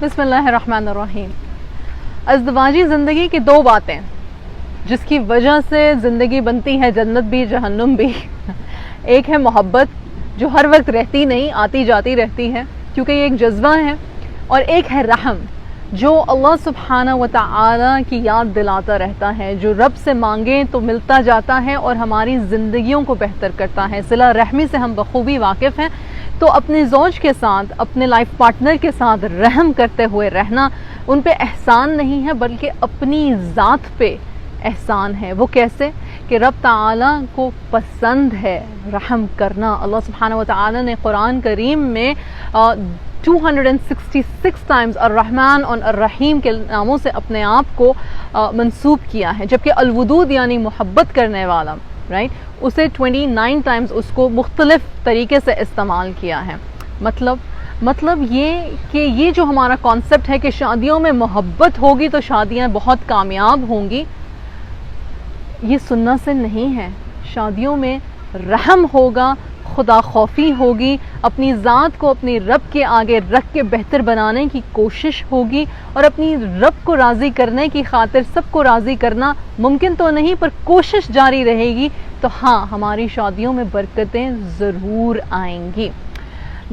بسم اللہ الرحمن الرحیم۔ ازدواجی زندگی کی دو باتیں جس کی وجہ سے زندگی بنتی ہے جنت بھی جہنم بھی، ایک ہے محبت جو ہر وقت رہتی نہیں، آتی جاتی رہتی ہے کیونکہ یہ ایک جذبہ ہے، اور ایک ہے رحم جو اللہ سبحانہ و تعالی کی یاد دلاتا رہتا ہے، جو رب سے مانگیں تو ملتا جاتا ہے اور ہماری زندگیوں کو بہتر کرتا ہے۔ صلہ رحمی سے ہم بخوبی واقف ہیں، تو اپنے زوج کے ساتھ، اپنے لائف پارٹنر کے ساتھ رحم کرتے ہوئے رہنا ان پہ احسان نہیں ہے بلکہ اپنی ذات پہ احسان ہے۔ وہ کیسے کہ رب تعالیٰ کو پسند ہے رحم کرنا۔ اللہ سبحانہ و تعالیٰ نے قرآن کریم میں 266 ٹائمز الرحمن اور الرحیم کے ناموں سے اپنے آپ کو منسوب کیا ہے، جبکہ الودود یعنی محبت کرنے والا اسے 29 ٹائمز اس کو مختلف طریقے سے استعمال کیا ہے۔ مطلب یہ کہ یہ جو ہمارا کانسیپٹ ہے کہ شادیوں میں محبت ہوگی تو شادیاں بہت کامیاب ہوں گی، یہ سننا سے نہیں ہے۔ شادیوں میں رحم ہوگا، خدا خوفی ہوگی، اپنی ذات کو اپنی رب کے آگے رکھ کے بہتر بنانے کی کوشش ہوگی، اور اپنی رب کو راضی کرنے کی خاطر سب کو راضی کرنا ممکن تو نہیں پر کوشش جاری رہے گی، تو ہاں ہماری شادیوں میں برکتیں ضرور آئیں گی۔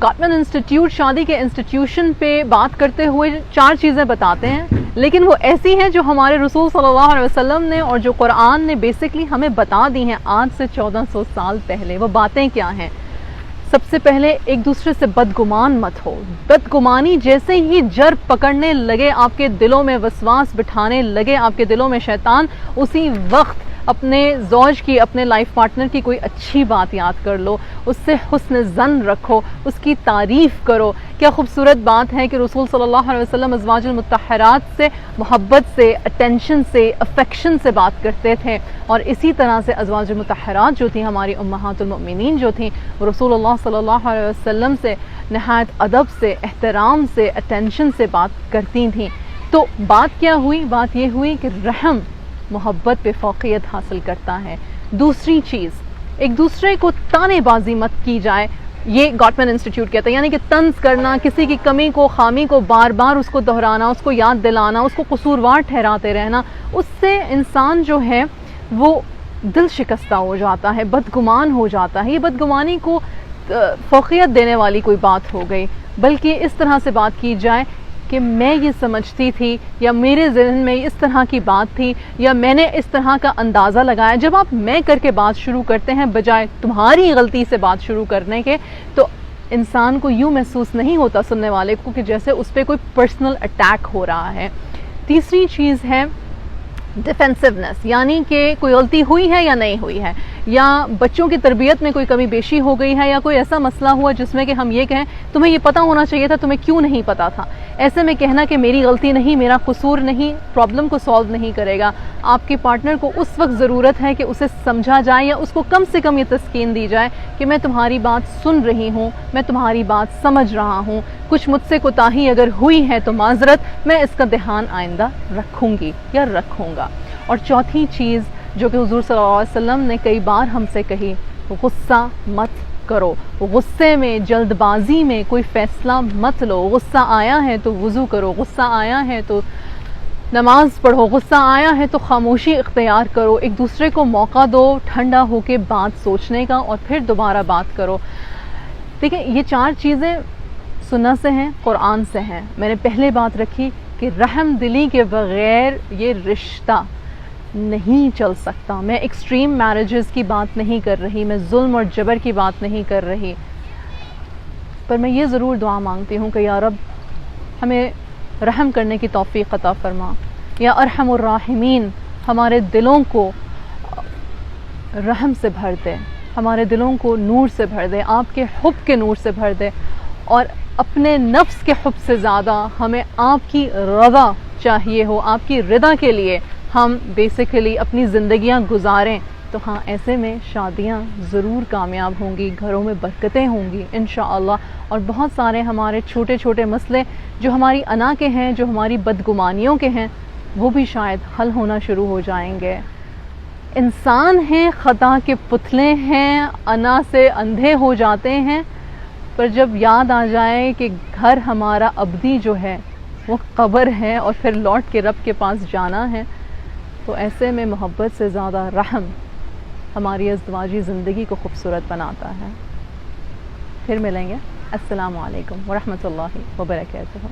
گاٹمن انسٹیٹیوٹ شادی کے انسٹیٹیوشن پہ بات کرتے ہوئے 4 چیزیں بتاتے ہیں، لیکن وہ ایسی ہیں جو ہمارے رسول صلی اللہ علیہ وسلم نے اور جو قرآن نے بیسکلی ہمیں بتا دی ہیں آج سے 1400 سال پہلے۔ وہ باتیں کیا ہیں؟ سب سے پہلے ایک دوسرے سے بدگمان مت ہو۔ بدگمانی جیسے ہی جر پکڑنے لگے، آپ کے دلوں میں وسواس بٹھانے لگے آپ کے دلوں میں شیطان، اسی وقت اپنے زوج کی، اپنے لائف پارٹنر کی کوئی اچھی بات یاد کر لو، اس سے حسن ظن رکھو، اس کی تعریف کرو۔ کیا خوبصورت بات ہے کہ رسول صلی اللہ علیہ وسلم ازواج المطہرات سے محبت سے، اٹینشن سے، افیکشن سے بات کرتے تھے، اور اسی طرح سے ازواج المطہرات جو تھیں، ہماری امہات المؤمنین جو تھیں، وہ رسول اللہ صلی اللہ علیہ وسلم سے نہایت ادب سے، احترام سے، اٹینشن سے بات کرتی تھیں۔ تو بات کیا ہوئی؟ بات یہ ہوئی کہ رحم محبت پہ فوقیت حاصل کرتا ہے۔ دوسری چیز، ایک دوسرے کو تانے بازی مت کی جائے، یہ گاٹمن انسٹیٹیوٹ کہتا ہے، یعنی کہ طنز کرنا، کسی کی کمی کو، خامی کو بار بار اس کو دہرانا، اس کو یاد دلانا، اس کو قصوروار ٹھہراتے رہنا، اس سے انسان جو ہے وہ دل شکستہ ہو جاتا ہے، بدگمان ہو جاتا ہے۔ یہ بدگمانی کو فوقیت دینے والی کوئی بات ہو گئی، بلکہ اس طرح سے بات کی جائے کہ میں یہ سمجھتی تھی، یا میرے ذہن میں اس طرح کی بات تھی، یا میں نے اس طرح کا اندازہ لگایا۔ جب آپ میں کر کے بات شروع کرتے ہیں بجائے تمہاری غلطی سے بات شروع کرنے کے، تو انسان کو یوں محسوس نہیں ہوتا سننے والے کو کہ جیسے اس پہ کوئی پرسنل اٹیک ہو رہا ہے۔ تیسری چیز ہے ڈیفینسونیس، یعنی کہ کوئی غلطی ہوئی ہے یا نہیں ہوئی ہے، یا بچوں کی تربیت میں کوئی کمی بیشی ہو گئی ہے، یا کوئی ایسا مسئلہ ہوا جس میں کہ ہم یہ کہیں تمہیں یہ پتہ ہونا چاہیے تھا، تمہیں کیوں نہیں پتہ تھا۔ ایسے میں کہنا کہ میری غلطی نہیں، میرا قصور نہیں، پرابلم کو سالو نہیں کرے گا۔ آپ کے پارٹنر کو اس وقت ضرورت ہے کہ اسے سمجھا جائے، یا اس کو کم سے کم یہ تسکین دی جائے کہ میں تمہاری بات سن رہی ہوں، میں تمہاری بات سمجھ رہا ہوں، کچھ مجھ سے کوتاہی اگر ہوئی ہے تو معذرت، میں اس کا دھیان آئندہ رکھوں گی یا رکھوں گا۔ اور چوتھی چیز جو کہ حضور صلی اللہ علیہ وسلم نے کئی بار ہم سے کہی، غصہ مت کرو۔ غصے میں، جلد بازی میں کوئی فیصلہ مت لو۔ غصہ آیا ہے تو وضو کرو، غصہ آیا ہے تو نماز پڑھو، غصہ آیا ہے تو خاموشی اختیار کرو، ایک دوسرے کو موقع دو ٹھنڈا ہو کے بات سوچنے کا، اور پھر دوبارہ بات کرو۔ دیکھیں یہ 4 چیزیں سنت سے ہیں، قرآن سے ہیں۔ میں نے پہلے بات رکھی کہ رحم دلی کے بغیر یہ رشتہ نہیں چل سکتا۔ میں ایکسٹریم میرجز کی بات نہیں کر رہی، میں ظلم اور جبر کی بات نہیں کر رہی، پر میں یہ ضرور دعا مانگتی ہوں کہ یا رب ہمیں رحم کرنے کی توفیق عطا فرما، یا ارحم الراحمین ہمارے دلوں کو رحم سے بھر دے، ہمارے دلوں کو نور سے بھر دے، آپ کے حب کے نور سے بھر دے، اور اپنے نفس کے حب سے زیادہ ہمیں آپ کی رضا چاہیے ہو، آپ کی رضا کے لیے ہم بیسیکلی اپنی زندگیاں گزاریں۔ تو ہاں ایسے میں شادیاں ضرور کامیاب ہوں گی، گھروں میں برکتیں ہوں گی انشاءاللہ، اور بہت سارے ہمارے چھوٹے چھوٹے مسئلے جو ہماری انا کے ہیں، جو ہماری بدگمانیوں کے ہیں، وہ بھی شاید حل ہونا شروع ہو جائیں گے۔ انسان ہیں، خطا کے پتلے ہیں، انا سے اندھے ہو جاتے ہیں، پر جب یاد آ جائے کہ گھر ہمارا ابدی جو ہے وہ قبر ہے اور پھر لوٹ کے رب کے پاس جانا ہے. تو ایسے میں محبت سے زیادہ رحم ہماری ازدواجی زندگی کو خوبصورت بناتا ہے. پھر ملیں گے. السلام علیکم ورحمۃ اللہ وبرکاتہ.